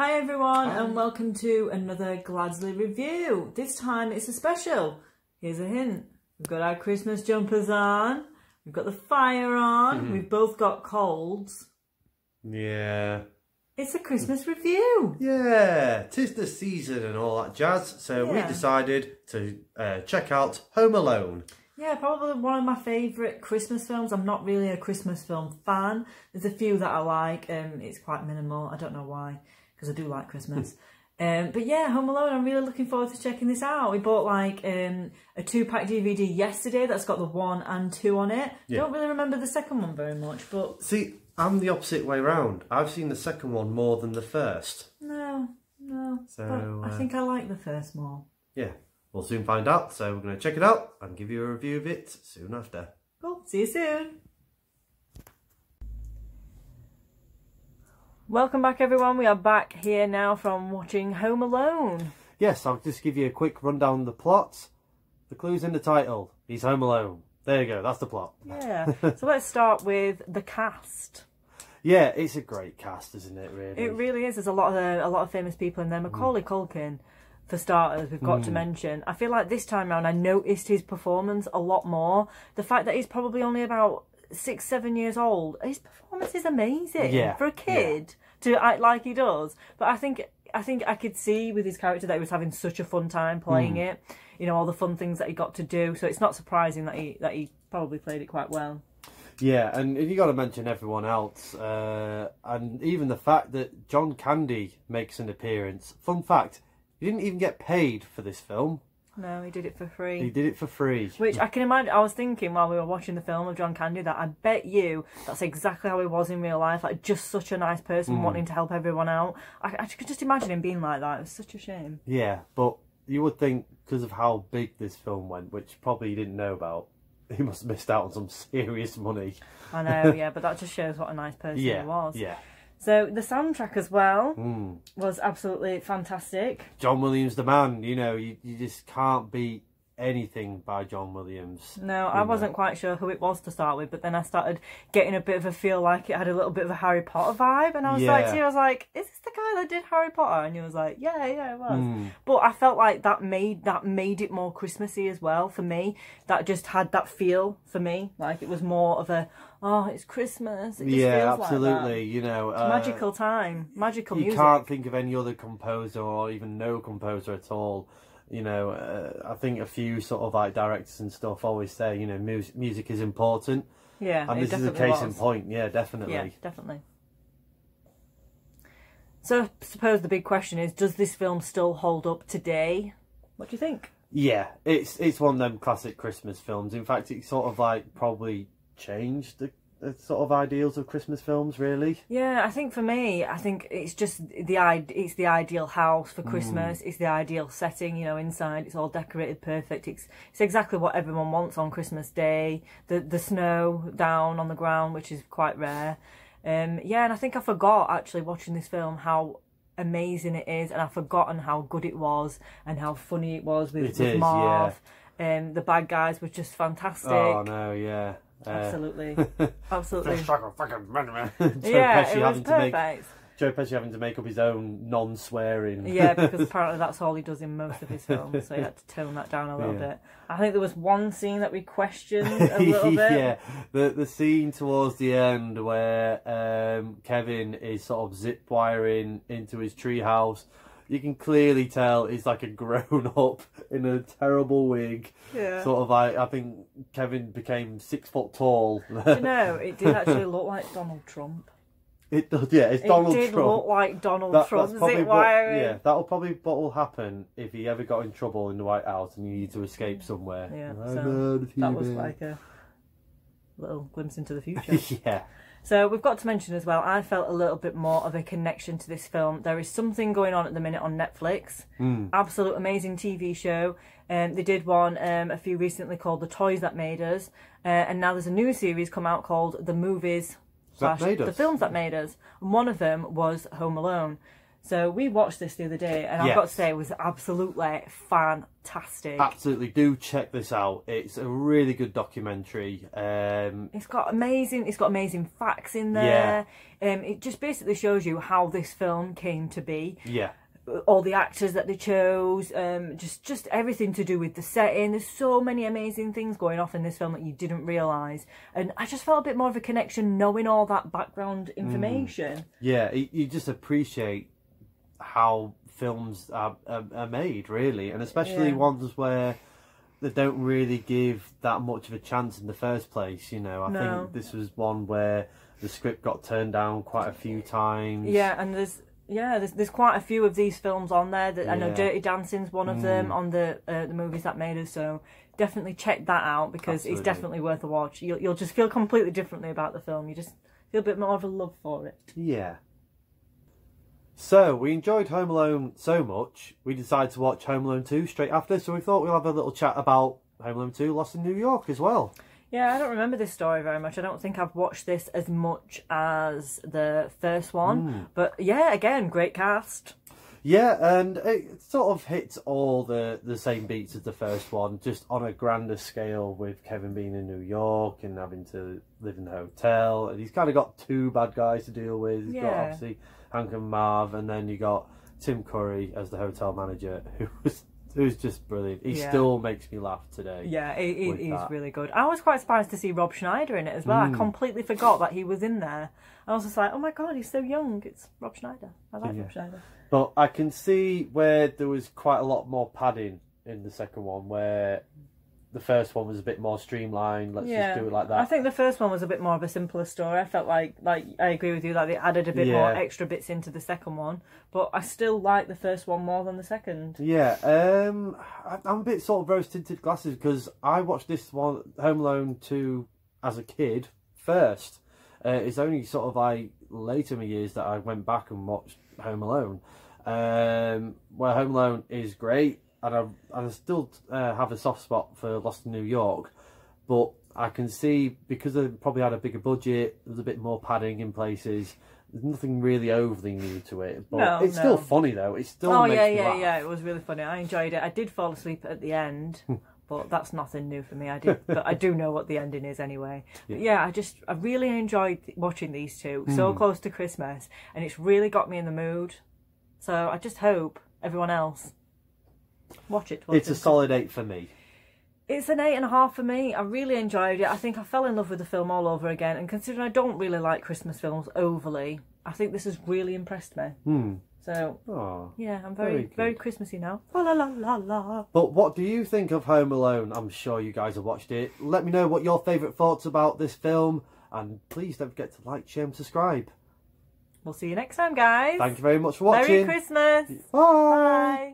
Hi everyone and welcome to another Gladsley review. This time it's a special. Here's a hint. We've got our Christmas jumpers on. We've got the fire on. We've both got colds. Yeah. It's a Christmas review. Yeah, 'tis the season and all that jazz. So we decided to check out Home Alone. Yeah, probably one of my favourite Christmas films. I'm not really a Christmas film fan. There's a few that I like. It's quite minimal. I don't know why, because I do like Christmas. But yeah, Home Alone, I'm really looking forward to checking this out. We bought like a 2-pack DVD yesterday that's got the 1 and 2 on it. Yeah. Don't really remember the second one very much, but... See, I'm the opposite way round. I've seen the second one more than the first. No. So I think I like the first more. Yeah, we'll soon find out. So we're going to check it out and give you a review of it soon after. Cool, see you soon. Welcome back everyone, we are back here now from watching Home Alone. Yes, I'll just give you a quick rundown of the plot. The clue's in the title, he's home alone. There you go, that's the plot. Yeah, so let's start with the cast. Yeah, it's a great cast, isn't it, really? It really is, there's a lot of famous people in there. Macaulay Culkin, for starters, we've got to mention. I feel like this time around I noticed his performance a lot more. The fact that he's probably only about 6-7 years old, his performance is amazing for a kid to act like he does. But I think I could see with his character that he was having such a fun time playing it. You know, all the fun things that he got to do. So it's not surprising that he probably played it quite well. Yeah, and you got to mention everyone else, and even the fact that John Candy makes an appearance. Fun fact: he didn't even get paid for this film. No, he did it for free. He did it for free. Which I can imagine, I was thinking while we were watching the film of John Candy that I bet you that's exactly how he was in real life. Like, just such a nice person wanting to help everyone out. I could just imagine him being like that. It was such a shame. Yeah, but you would think because of how big this film went, which probably you didn't know about, he must have missed out on some serious money. I know, yeah, but that just shows what a nice person he was. Yeah. So the soundtrack as well was absolutely fantastic. John Williams, the man, you know, you just can't beat anything by John Williams. No, I wasn't quite sure who it was to start with, but then I started getting a bit of a feel like it had a little bit of a Harry Potter vibe, and I was like, is this the guy that did Harry Potter? And he was like, yeah, it was. But I felt like that made it more Christmassy as well for me. That just had that feel for me, like it was more of a, oh, it's Christmas. It just feels absolutely. Like you know, magical time, magical music. You can't think of any other composer or even no composer at all. You know, I think a few sort of like directors and stuff always say, you know, music is important. Yeah, and this is a case in point. Yeah, definitely. Yeah, definitely. So I suppose the big question is, does this film still hold up today? What do you think? Yeah, it's one of them classic Christmas films. In fact, it's sort of like probably changed the sort of ideals of Christmas films, really. Yeah, I think for me, it's just the ideal house for Christmas. It's the ideal setting, you know, inside it's all decorated perfect. It's exactly what everyone wants on Christmas Day. The snow down on the ground, which is quite rare. Yeah, and I think I forgot actually watching this film how amazing it is, and I've forgotten how good it was and how funny it was with Marv. The bad guys were just fantastic. Oh no, yeah. Absolutely. Absolutely. Yeah, it was perfect. Joe Pesci having to make up his own non-swearing. Yeah, because apparently that's all he does in most of his films, so he had to tone that down a little bit. I think there was one scene that we questioned a little bit. Yeah, the scene towards the end where Kevin is sort of zip wiring into his treehouse. You can clearly tell he's like a grown-up in a terrible wig. Yeah. Sort of like, I think Kevin became 6 foot tall. You know, it did actually look like Donald Trump. It does, yeah, it's Donald Trump. It did look like Donald Trump. Yeah, that'll probably what will happen if he ever got in trouble in the White House and you need to escape somewhere. Yeah, so that was like a little glimpse into the future. Yeah. So we've got to mention as well, I felt a little bit more of a connection to this film. There is something going on at the minute on Netflix. Absolute amazing TV show. They did one a few recently called The Toys That Made Us. And now there's a new series come out called The Movies / The Films That Made Us. And one of them was Home Alone. So we watched this the other day, and I've got to say it was absolutely fantastic. Absolutely, do check this out. It's a really good documentary. It's got amazing facts in there. It just basically shows you how this film came to be. Yeah. All the actors that they chose, just everything to do with the setting. There's so many amazing things going off in this film that you didn't realise. And I just felt a bit more of a connection knowing all that background information. Yeah, you just appreciate how films are made, really. And especially ones where they don't really give that much of a chance in the first place, you know. I think this was one where the script got turned down quite a few times. Yeah, and there's quite a few of these films on there. That I know Dirty Dancing's one of them on the movies that made us. So definitely check that out, because it's definitely worth a watch. You'll just feel completely differently about the film. You just feel a bit more of a love for it. Yeah. So we enjoyed Home Alone so much, we decided to watch Home Alone 2 straight after. So we thought we'll have a little chat about Home Alone 2: Lost in New York as well. Yeah, I don't remember this story very much. I don't think I've watched this as much as the first one. But yeah, again, great cast. Yeah, and it sort of hits all the same beats as the first one, just on a grander scale, with Kevin being in New York and having to live in the hotel. And he's kind of got two bad guys to deal with. He's got, obviously, Hank and Marv, and then you got Tim Curry as the hotel manager, who's just brilliant. He still makes me laugh today. Yeah, he's really good. I was quite surprised to see Rob Schneider in it as well. I completely forgot that he was in there. I was just like, oh my god, he's so young. It's Rob Schneider. I like Rob Schneider. But I can see where there was quite a lot more padding in the second one, where the first one was a bit more streamlined. Let's just do it like that. I think the first one was a bit more of a simpler story. I felt like I agree with you, like they added a bit more extra bits into the second one, but I still like the first one more than the second. Yeah, I'm a bit sort of rose-tinted glasses, because I watched this one, Home Alone 2, as a kid first. It's only sort of like later in my years that I went back and watched Home Alone. Well, Home Alone is great, and I still have a soft spot for Lost in New York, but I can see, because they probably had a bigger budget, there was a bit more padding in places. There's nothing really overly new to it, but it's still funny though. It still makes me laugh. Yeah, it was really funny. I enjoyed it. I did fall asleep at the end, but that's nothing new for me. But I do know what the ending is anyway. Yeah, I really enjoyed watching these two so close to Christmas, and it's really got me in the mood. So I just hope everyone else watch it. It's a solid 8 for me. It's an 8.5 for me. I really enjoyed it. I think I fell in love with the film all over again, and considering I don't really like Christmas films overly, I think this has really impressed me. So, yeah, I'm very Christmassy now. La la la la la. But what do you think of Home Alone? I'm sure you guys have watched it. Let me know what your favourite thoughts about this film, and please don't forget to like, share and subscribe. We'll see you next time, guys. Thank you very much for watching. Merry Christmas. Bye. Bye.